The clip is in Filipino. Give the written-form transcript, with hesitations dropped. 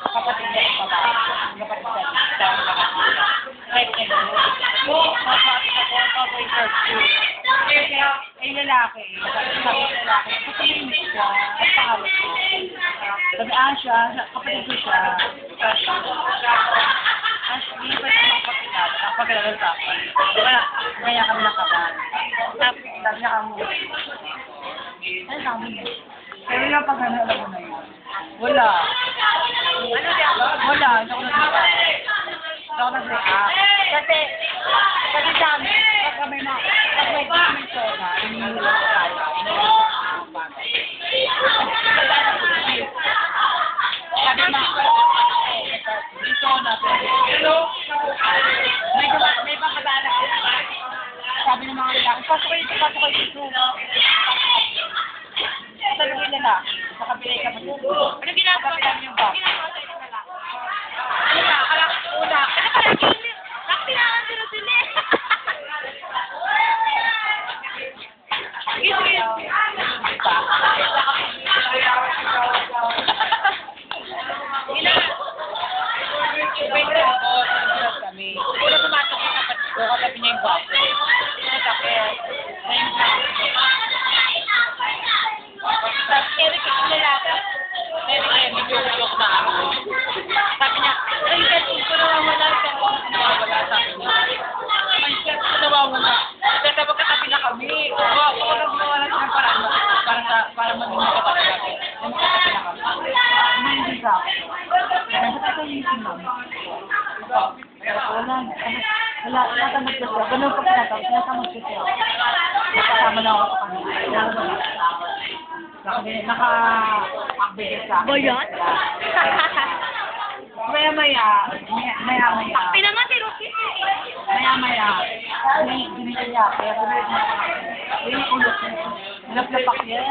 kapatid niya yung babae. Yung kapatid niya, yung kapatid. Right na yun. So, mapapit ako, papoy curfew. Eh, lalaki. Sabi ng lalaki, kapatid siya, at pangalan ko. Sabi, siya, kapatid ko siya. Ashley, ba't yung kapatid natin? Ang pagkalalan sa akin. Kaya kami nakaban. Tapos, sabi niya kami, ano sabi niya? Pero yung pag-ano, alam mo na yun. Wala. Ano niya? Wala. Hindi ako nag-react. Hindi ako nag-react. Kasi sa amin, pag may sona, ininulo ko tayo. Sabi na, may sona, pero may papadala ko. Sabi ng mga lalaki, pasok kayo dito. Sabi nila, nakapilay ka pa dito. Ano ginagawa namin yung box? Una. Ano pala, nakapinakan sila sila. Kami. Una pumasok yung kapatid ko, katabi niya yung box. Nakapit. Eric, yung lalaki. Eric, medyo-joke na ako. Sabi niya, ay, kasi ko nawawala sa nawawala sa akin. Ay, kasi ko nawawala. Kasi magkatabi na kami. Ako nawawala sa para maging makatabi natin. Magkatabi na kami. Hindi sa akin. Kaya ba't ito yung namin? Wala, natamad ko siya. Ganun pa pinatawag, natamad ko siya. Nakasama na ako sa kanila. Naka-akbigay sa akin. Boyot? Maya-maya. Takpi naman si Rocky. Maya-maya. Ginigaya. Kaya sabi ko na ako. Yung ulot niya. Naplapak niya.